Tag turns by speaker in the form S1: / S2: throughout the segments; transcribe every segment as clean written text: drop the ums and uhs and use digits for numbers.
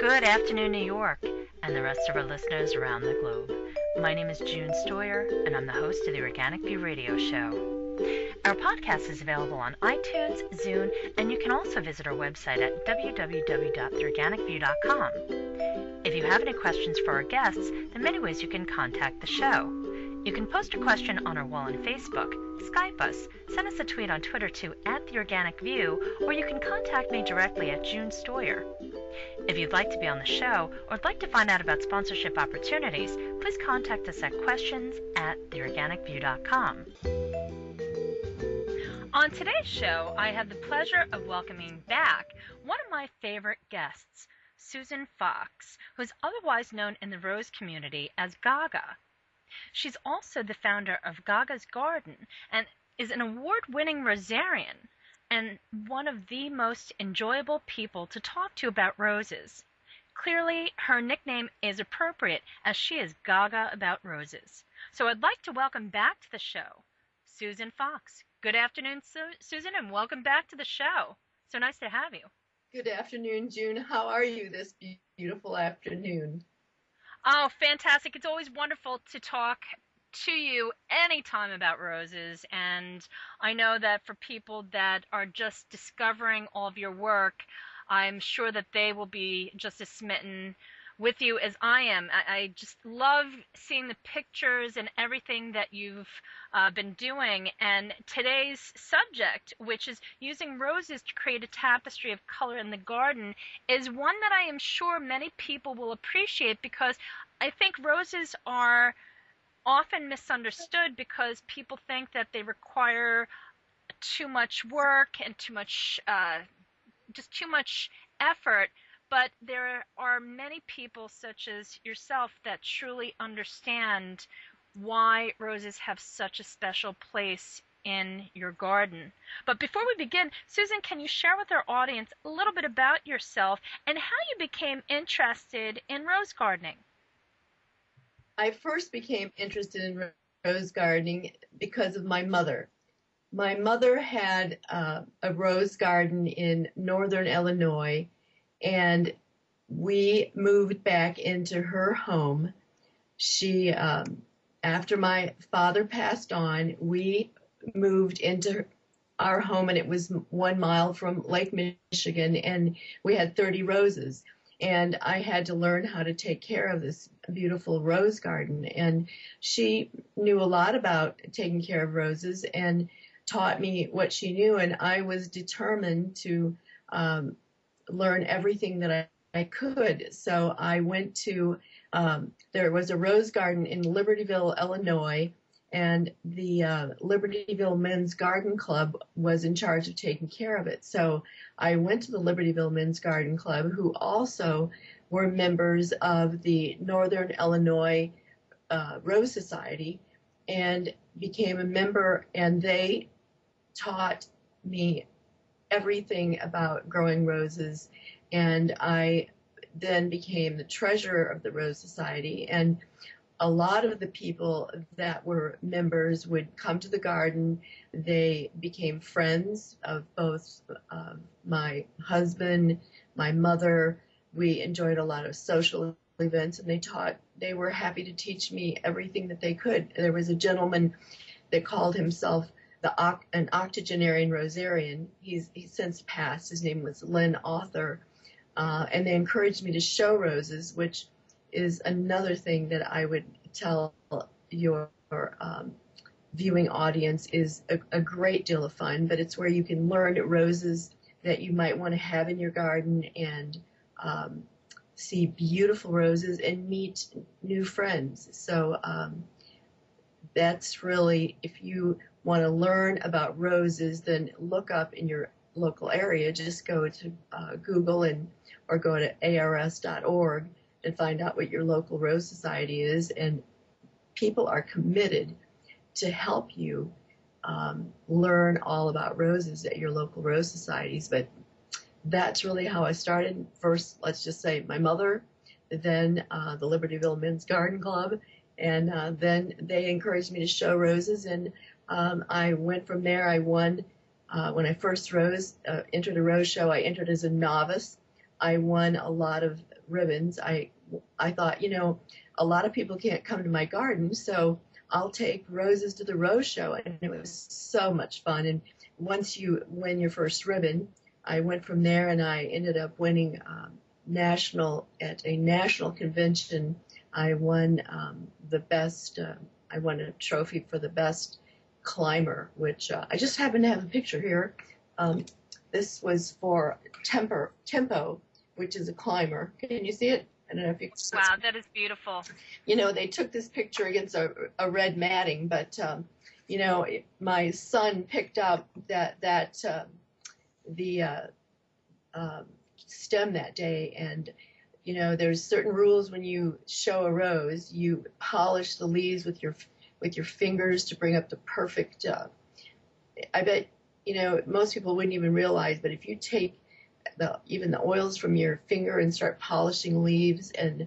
S1: Good afternoon, New York, and the rest of our listeners around the globe. My name is June Stoyer, and I'm the host of the Organic View Radio Show. Our podcast is available on iTunes, Zune, and you can also visit our website at www.theorganicview.com. If you have any questions for our guests, there are many ways you can contact the show. You can post a question on our wall on Facebook, Skype us, send us a tweet on Twitter to @TheOrganicView, or you can contact me directly at June Stoyer. If you'd like to be on the show or would like to find out about sponsorship opportunities, please contact us at questions@theorganicview.com. On today's show, I have the pleasure of welcoming back one of my favorite guests, Susan Fox, who is otherwise known in the rose community as Gaga. She's also the founder of Gaga's Garden and is an award-winning rosarian and one of the most enjoyable people to talk to about roses. Clearly, her nickname is appropriate as she is Gaga about roses. So I'd like to welcome back to the show, Susan Fox. Good afternoon, Susan, and welcome back to the show. So nice to have you.
S2: Good afternoon, June. How are you this beautiful afternoon?
S1: Oh, fantastic. It's always wonderful to talk to you anytime about roses, and I know that for people that are just discovering all of your work, I'm sure that they will be just as smitten with you as I am. I just love seeing the pictures and everything that you've been doing, and today's subject, which is using roses to create a tapestry of color in the garden, is one that I am sure many people will appreciate, because I think roses are often misunderstood because people think that they require too much work and too much effort. But there are many people such as yourself that truly understand why roses have such a special place in your garden. But before we begin, Susan, can you share with our audience a little bit about yourself and how you became interested in rose gardening?
S2: I first became interested in rose gardening because of my mother. My mother had a rose garden in northern Illinois, and we moved back into her home. She, after my father passed on, we moved into our home, and it was 1 mile from Lake Michigan, and we had 30 roses. And I had to learn how to take care of this beautiful rose garden. And she knew a lot about taking care of roses and taught me what she knew. And I was determined to learn everything that I could. So I went to, there was a rose garden in Libertyville, Illinois, and the Libertyville Men's Garden Club was in charge of taking care of it. So I went to the Libertyville Men's Garden Club, who also were members of the Northern Illinois Rose Society, and became a member, and they taught me everything about growing roses. And I then became the treasurer of the Rose Society, and a lot of the people that were members would come to the garden. They became friends of both my husband, my mother. We enjoyed a lot of social events, and they were happy to teach me everything that they could. There was a gentleman that called himself an octogenarian rosarian. He's since passed. His name was Len Author, and they encouraged me to show roses, which is another thing that I would tell your viewing audience is a great deal of fun, but it's where you can learn roses that you might want to have in your garden, and see beautiful roses and meet new friends. So that's really, if you want to learn about roses, then look up in your local area. Just go to Google or go to ars.org and find out what your local rose society is, and people are committed to help you learn all about roses at your local rose societies. But that's really how I started. First, let's just say my mother, then the Libertyville Men's Garden Club, and then they encouraged me to show roses, and I went from there. I won when I first entered a rose show. I entered as a novice. I won a lot of ribbons. I thought, a lot of people can't come to my garden, so I'll take roses to the rose show, and it was so much fun. And once you win your first ribbon, I went from there, and I ended up winning at a national convention. I won the best. I won a trophy for the best climber, which I just happen to have a picture here. This was for Tempo, which is a climber. Can you see it? I don't know if you can see it.
S1: Wow, that is beautiful.
S2: They took this picture against a red matting, but my son picked up the stem that day, and there's certain rules when you show a rose. You polish the leaves with your fingers to bring up the perfect. I bet most people wouldn't even realize, but if you take even the oils from your finger and start polishing leaves, and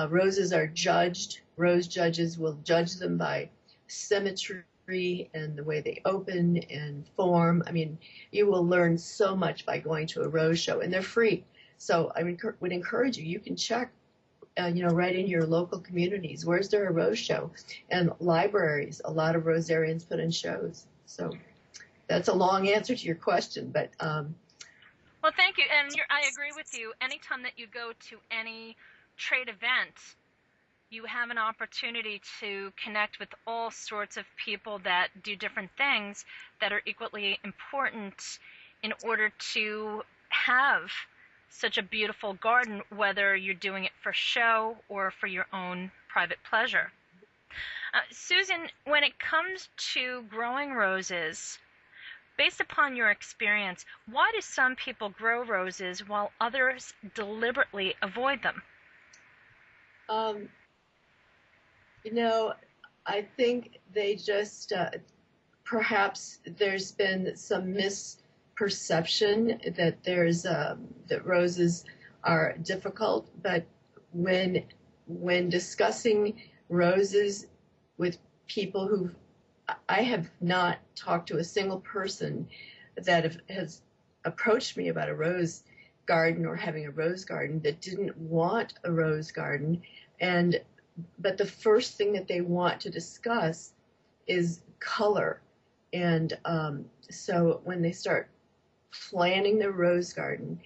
S2: roses are judged. Rose judges will judge them by symmetry and the way they open and form. I mean, you will learn so much by going to a rose show, and they're free. So I would encourage you. You can check, right in your local communities. Where's there a rose show? And libraries. A lot of rosarians put in shows. So that's a long answer to your question, but.
S1: Well, thank you, and I agree with you. Anytime that you go to any trade event, you have an opportunity to connect with all sorts of people that do different things that are equally important in order to have such a beautiful garden, whether you're doing it for show or for your own private pleasure. Susan, when it comes to growing roses, based upon your experience, why do some people grow roses while others deliberately avoid them?
S2: I think they just, perhaps there's been some misperception that that roses are difficult, but when discussing roses with people I have not talked to a single person that has approached me about a rose garden or having a rose garden that didn't want a rose garden. But the first thing that they want to discuss is color. And so when they start planning their rose garden,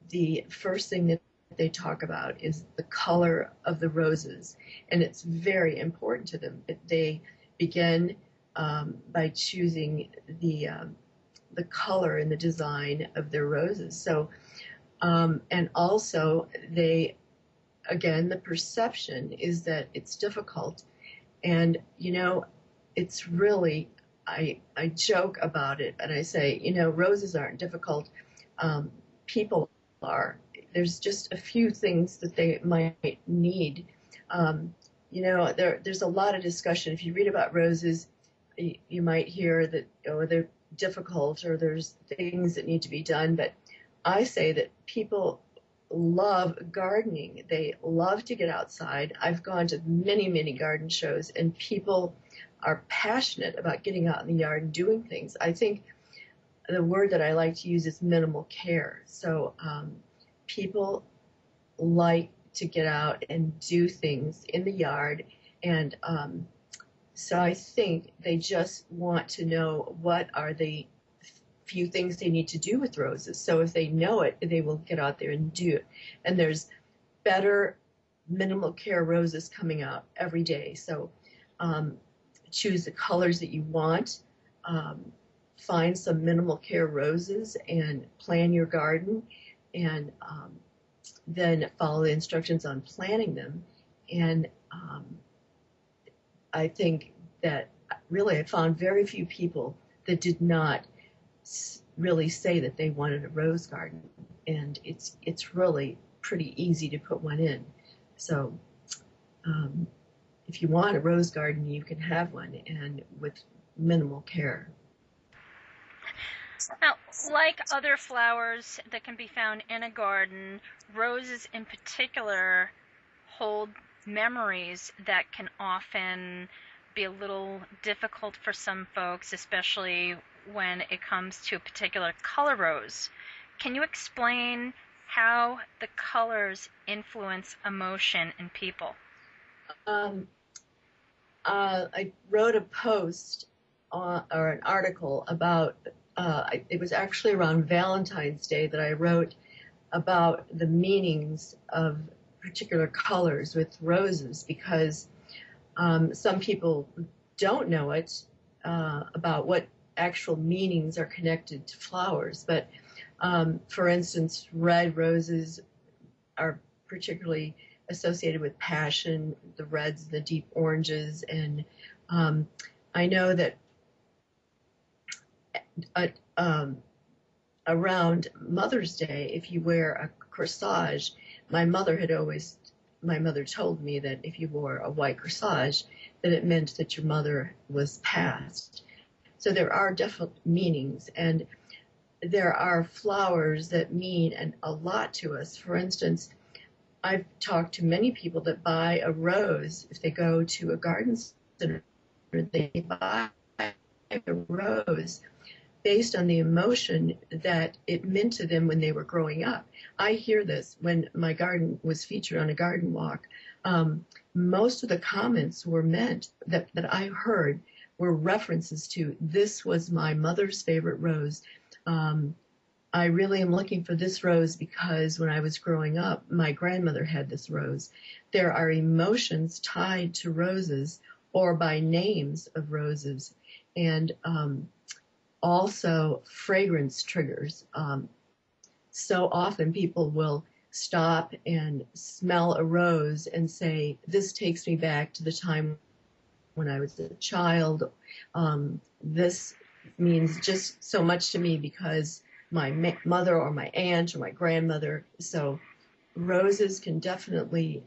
S2: the first thing that they talk about is the color of the roses. And it's very important to them. They begin by choosing the color and the design of their roses. So, and also again, the perception is that it's difficult. And, it's really, I joke about it and I say, roses aren't difficult. People are. There's just a few things that they might need. There's a lot of discussion. If you read about roses, you might hear that, they're difficult or there's things that need to be done. But I say that people love gardening. They love to get outside. I've gone to many, many garden shows, and people are passionate about getting out in the yard and doing things. I think the word that I like to use is minimal care. So people like to get out and do things in the yard, and so I think they just want to know what are the few things they need to do with roses. So if they know it, they will get out there and do it. And there's better minimal care roses coming out every day. So choose the colors that you want, find some minimal care roses and plan your garden, and then follow the instructions on planting them. And I think that really I found very few people that did not really say that they wanted a rose garden, and it's really pretty easy to put one in. So if you want a rose garden, you can have one, and with minimal care.
S1: Now, like other flowers that can be found in a garden, roses in particular hold memories that can often be a little difficult for some folks, especially when it comes to a particular color rose. Can you explain how the colors influence emotion in people.
S2: Um, I wrote a post or an article about, it was actually around Valentine's Day that I wrote about the meanings of particular colors with roses, because some people don't know it, about what actual meanings are connected to flowers. But for instance, red roses are particularly associated with passion, the reds, the deep oranges. And I know that uh, um, around Mother's Day, if you wear a corsage, my mother told me that if you wore a white corsage, that it meant that your mother was passed. So there are definite meanings, and there are flowers that mean a lot to us. For instance, I've talked to many people that buy a rose. If they go to a garden center, they buy a rose based on the emotion that it meant to them when they were growing up. I hear this when my garden was featured on a garden walk. Most of the comments were meant that I heard were references to, this was my mother's favorite rose. I really am looking for this rose because when I was growing up, my grandmother had this rose. There are emotions tied to roses or by names of roses. And also fragrance triggers. So often people will stop and smell a rose and say, this takes me back to the time when I was a child. This means just so much to me because my mother or my aunt or my grandmother. So roses can definitely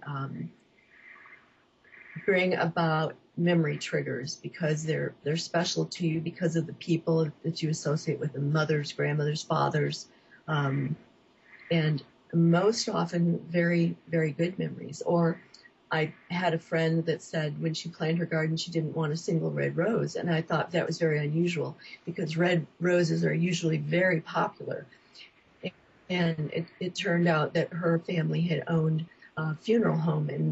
S2: bring about memory triggers because they're special to you because of the people that you associate with them, mothers, grandmothers, fathers, and most often very, very good memories. Or I had a friend that said when she planted her garden, she didn't want a single red rose. And I thought that was very unusual because red roses are usually very popular. And it turned out that her family had owned a funeral home, and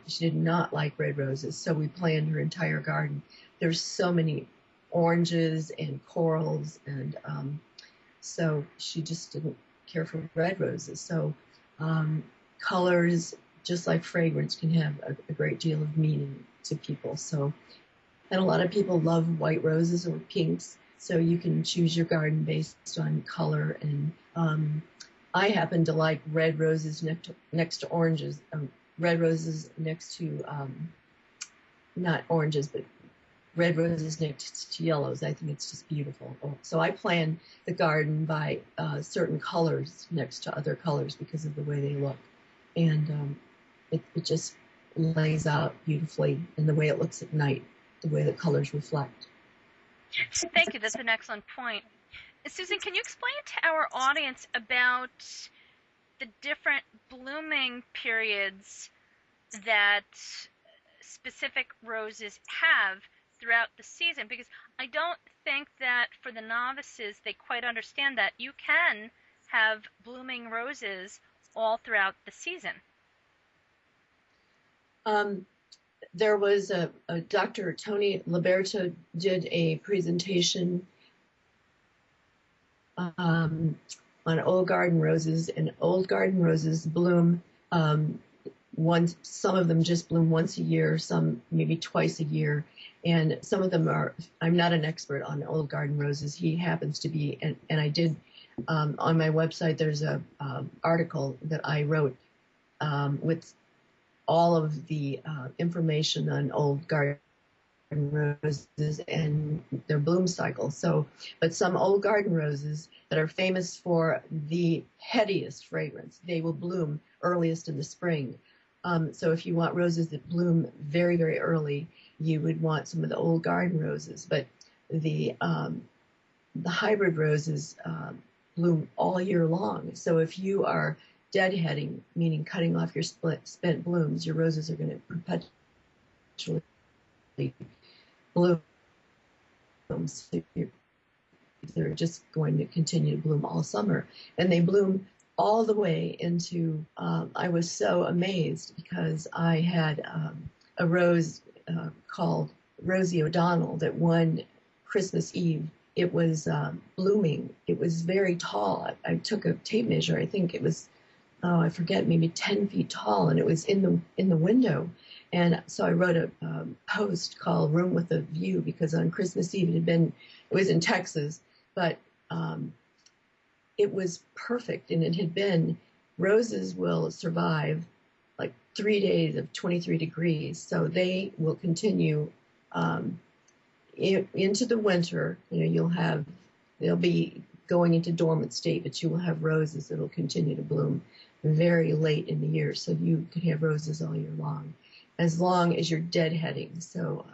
S2: she did not like red roses. So we planted her entire garden. There's so many oranges and corals, and so she just didn't care for red roses. So colors, just like fragrance, can have a great deal of meaning to people. So, and a lot of people love white roses or pinks. So you can choose your garden based on color. And I happen to like red roses next to oranges, red roses next to, not oranges, but red roses next to yellows. I think it's just beautiful. So I plan the garden by certain colors next to other colors because of the way they look. And it just lays out beautifully in the way it looks at night, the way the colors reflect.
S1: Thank you. That's an excellent point. Susan, can you explain to our audience about the different blooming periods that specific roses have throughout the season? Because I don't think that for the novices, they quite understand that you can have blooming roses all throughout the season.
S2: There was a Dr. Tony Liberto did a presentation on old garden roses, and old garden roses bloom some of them just bloom once a year, some maybe twice a year, and some of them are, I'm not an expert on old garden roses. He happens to be, and I did, on my website, there's a article that I wrote with all of the information on old garden roses and their bloom cycle. So, but some old garden roses that are famous for the headiest fragrance, they will bloom earliest in the spring. So if you want roses that bloom very, very early, you would want some of the old garden roses. But the hybrid roses bloom all year long. So if you are deadheading, meaning cutting off your spent blooms, your roses are going to perpetually bloom. So They're just going to continue to bloom all summer. And they bloom all the way into, I was so amazed because I had a rose called Rosie O'Donnell that won Christmas Eve. It was blooming. It was very tall. I took a tape measure. I think it was, oh, I forget, maybe 10 feet tall, and it was in the window. And so I wrote a post called "Room with a View" because on Christmas Eve it was in Texas, but it was perfect, and it had been. Roses will survive like 3 days of 23 degrees, so they will continue into the winter. They'll be going into dormant state, but you will have roses that will continue to bloom very late in the year, so you could have roses all year long as you're deadheading. So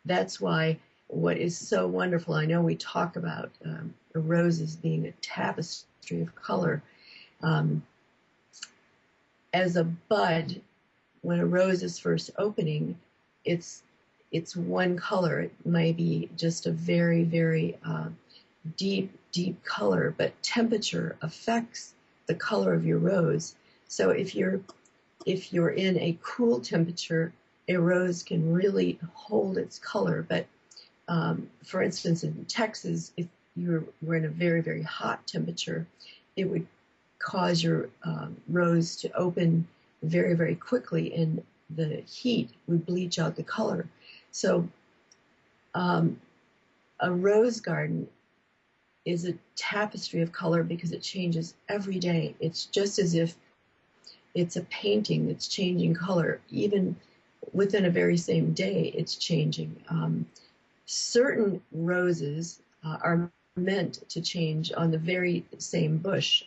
S2: that's why what is so wonderful, I know we talk about roses being a tapestry of color. As a bud, when a rose is first opening, it's one color. It may be just a very, very deep, deep color, but temperature affects the color of your rose. So if you're in a cool temperature, a rose can really hold its color. But for instance, in Texas, if we're in a very, very hot temperature, it would cause your rose to open very, very quickly, and the heat would bleach out the color. So a rose garden is a tapestry of color because it changes every day. It's just as if it's a painting that's changing color. Even within a very same day, it's changing. Certain roses are meant to change on the very same bush.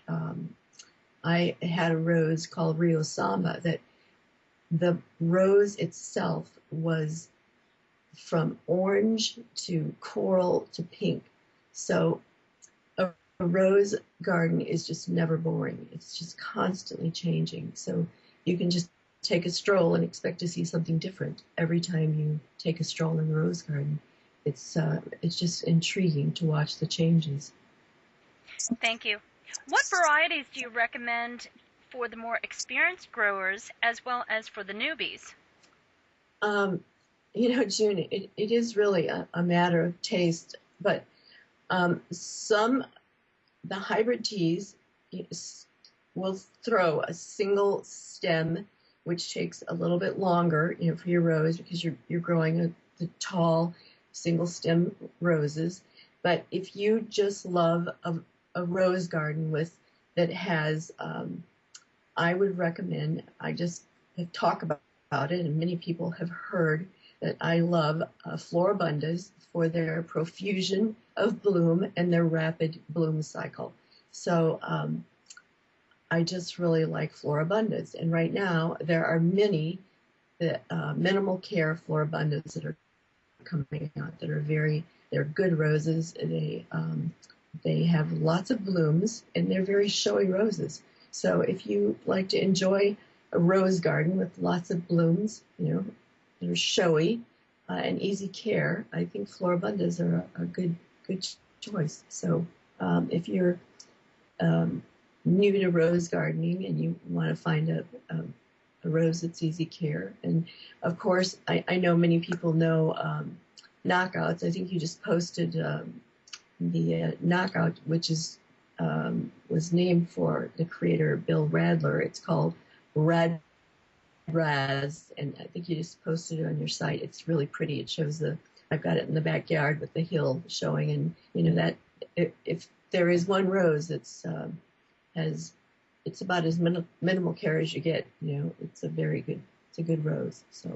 S2: I had a rose called Rio Samba that the rose itself was from orange to coral to pink. So a rose garden is just never boring. It's just constantly changing. So you can just take a stroll and expect to see something different every time you take a stroll in the rose garden. It's just intriguing to watch the changes.
S1: Thank you. What varieties do you recommend for the more experienced growers as well as for the newbies?
S2: June, it is really a matter of taste, but the hybrid teas will throw a single stem, which takes a little bit longer, for your rose because you're growing the tall single stem roses. But if you just love a rose garden that has, I would recommend, I just talk about it, and many people have heard that I love Floribundas for their profusion of bloom and their rapid bloom cycle. So I just really like Floribundas. And right now there are many minimal care Floribundas that are coming out that they're good roses. They have lots of blooms and they're very showy roses. So if you like to enjoy a rose garden with lots of blooms, that are showy and easy care, I think Floribundas are a good choice. So if you're new to rose gardening and you want to find a rose that's easy care, and of course I know many people know knockouts. I think you just posted the knockout, which was named for the creator Bill Radler. It's called Red Raz, and I think you just posted it on your site. It's really pretty. It shows I've got it in the backyard with the hill showing, and that if there is one rose that's it's about as minimal care as you get. It's a good rose. So,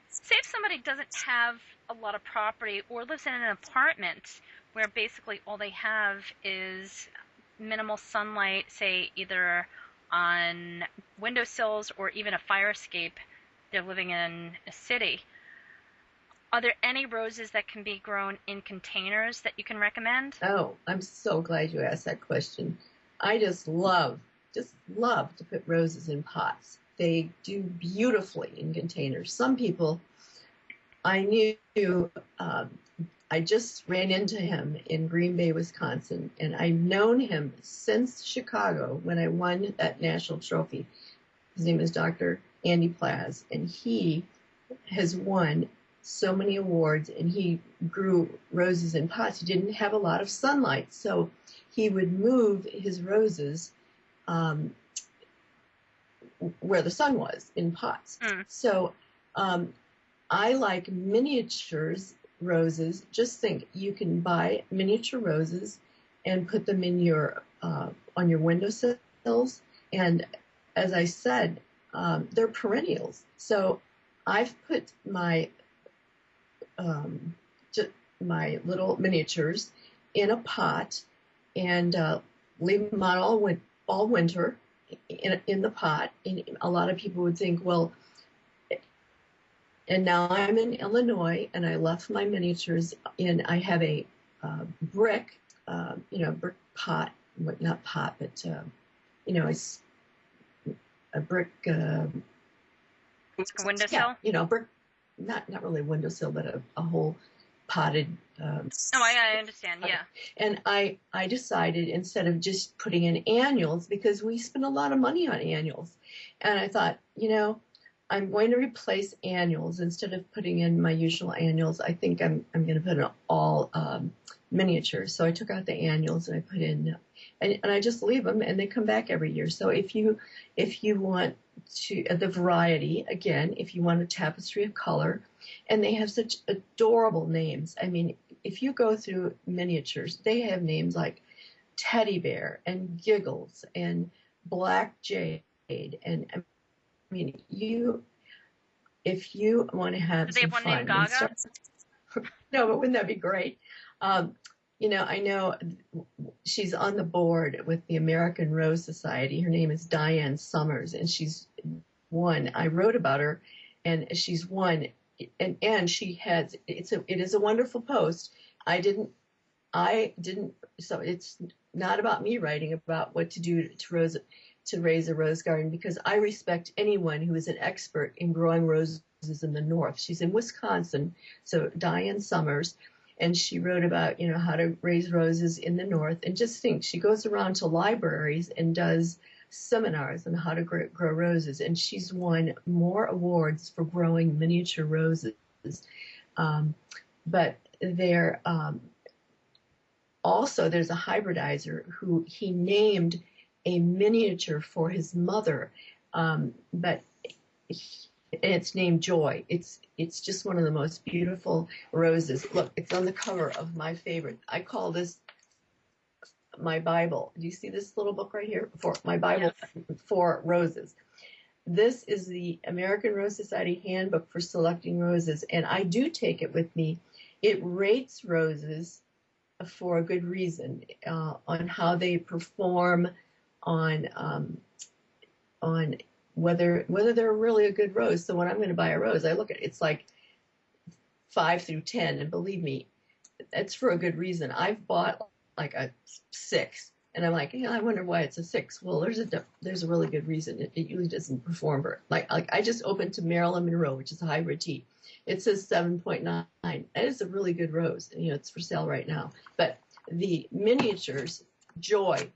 S1: say if somebody doesn't have a lot of property or lives in an apartment where basically all they have is minimal sunlight, say either on windowsills or even a fire escape, they're living in a city. Are there any roses that can be grown in containers that you can recommend?
S2: Oh, I'm so glad you asked that question. I just love to put roses in pots. They do beautifully in containers. Some people I knew, I just ran into him in Green Bay, Wisconsin, and I've known him since Chicago when I won that national trophy. His name is Dr. Andy Plaz, and he has won so many awards, and he grew roses in pots. He didn't have a lot of sunlight, so he would move his roses where the sun was in pots. So I like miniatures roses. Just think, you can buy miniature roses and put them in your on your windowsills. And as I said, they're perennials. So I've put my my little miniatures in a pot and leave them out all winter in the pot. And a lot of people would think, well, and now I'm in Illinois, and I left my miniatures in. I have a brick, brick pot, not pot, but it's a brick.
S1: Windowsill.
S2: Yeah, brick, not really a windowsill, but a whole potted.
S1: I understand. Yeah.
S2: And I decided, instead of just putting in annuals, because we spend a lot of money on annuals, and I thought, I'm going to replace annuals instead of putting in my usual annuals. I think I'm going to put in all miniatures. So I took out the annuals and I put in, and I just leave them, and they come back every year. So if you want to the variety, again, if you want a tapestry of color, and they have such adorable names. I mean, if you go through miniatures, they have names like Teddy Bear and Giggles and Black Jade, and I mean, if you want to have
S1: do they
S2: some
S1: have one
S2: fun,
S1: named Gaga?
S2: no, but wouldn't that be great? I know she's on the board with the American Rose Society. Her name is Diane Summers, and she's won. I wrote about her, and she's won. And she has. It is a wonderful post. I didn't. So it's not about me writing about what to do to raise a rose garden, because I respect anyone who is an expert in growing roses in the north. She's in Wisconsin, so Diane Summers, and she wrote about how to raise roses in the north. And just think, she goes around to libraries and does seminars on how to grow roses, and she's won more awards for growing miniature roses. But there's a hybridizer who he named a miniature for his mother, but it's named Joy. It's just one of the most beautiful roses. Look, it's on the cover of my favorite. I call this my Bible. Do you see this little book right here? For my Bible, yes. For roses. This is the American Rose Society Handbook for Selecting Roses, and I do take it with me. It rates roses for a good reason, on how they perform, on whether they're really a good rose. So when I'm going to buy a rose, I look at it. It's like 5 through 10, and believe me, it's for a good reason. I've bought like a 6, and I'm like, I wonder why it's a 6. Well, there's a really good reason. It usually doesn't perform very like I just opened to Marilyn Monroe, which is a hybrid tea. It says 7.9. That is a really good rose. It's for sale right now. But the miniatures, Joy,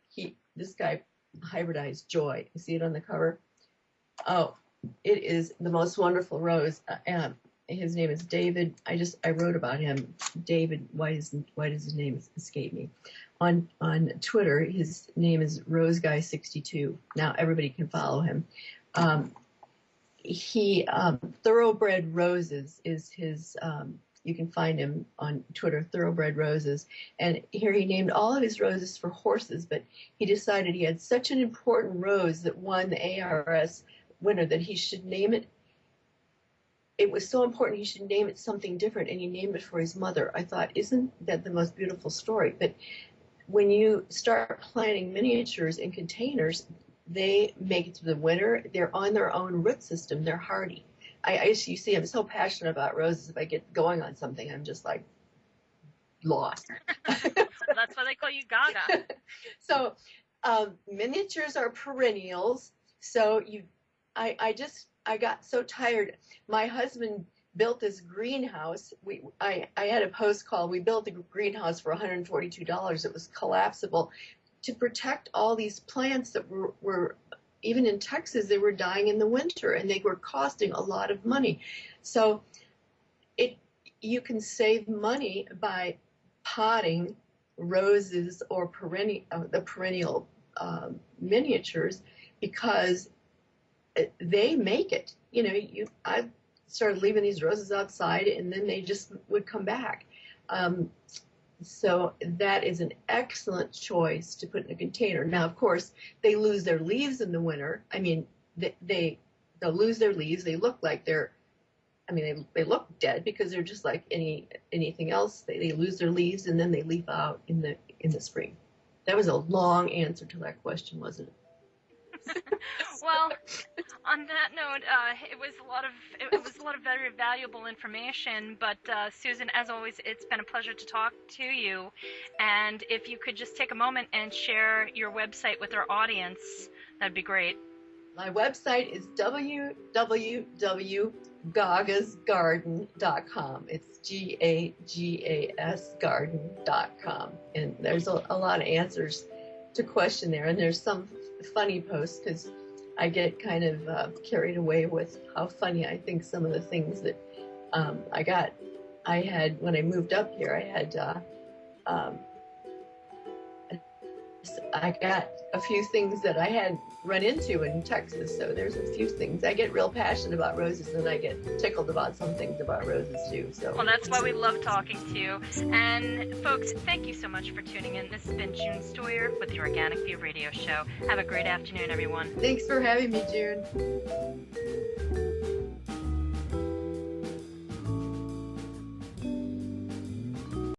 S2: this guy hybridized Joy. You see it on the cover? Oh, it is the most wonderful rose. His name is David. I wrote about him. David, why does his name escape me? On Twitter, his name is RoseGuy62. Now everybody can follow him. Thoroughbred Roses is his. You can find him on Twitter, Thoroughbred Roses. And here he named all of his roses for horses, but he decided he had such an important rose that won the ARS winner that he should name it. It was so important he should name it something different, and he named it for his mother. I thought, isn't that the most beautiful story? But when you start planting miniatures in containers, they make it to the winter. They're on their own root system. They're hardy. You see, I'm so passionate about roses. If I get going on something, I'm just like lost.
S1: That's why they call you Gaga.
S2: So miniatures are perennials. So I got so tired. My husband built this greenhouse. I had a post called, we built a greenhouse for $142. It was collapsible to protect all these plants that were even in Texas, they were dying in the winter and they were costing a lot of money. So you can save money by potting roses or the perennial miniatures, because they make it. You know, I started leaving these roses outside and then they just would come back. So that is an excellent choice to put in a container. Now, of course, they lose their leaves in the winter. I mean, they'll lose their leaves. They look like they look dead because they're just like anything else. They lose their leaves and then they leaf out in the spring. That was a long answer to that question, wasn't it?
S1: Well, on that note, it was a lot of very valuable information. But Susan, as always, it's been a pleasure to talk to you. And if you could just take a moment and share your website with our audience, that'd be great.
S2: My website is www.gagasgarden.com. It's GAGAS garden.com. And there's a lot of answers to question there. And there's some funny posts because I get kind of carried away with how funny I think some of the things that I had when I moved up here. I got a few things that I had run into in Texas, so there's a few things. I get real passionate about roses, and I get tickled about some things about roses too. So,
S1: well, that's why we love talking to you. And folks, thank you so much for tuning in. This has been June Stoyer with the Organic View Radio Show. Have a great afternoon, everyone.
S2: Thanks for having me, June.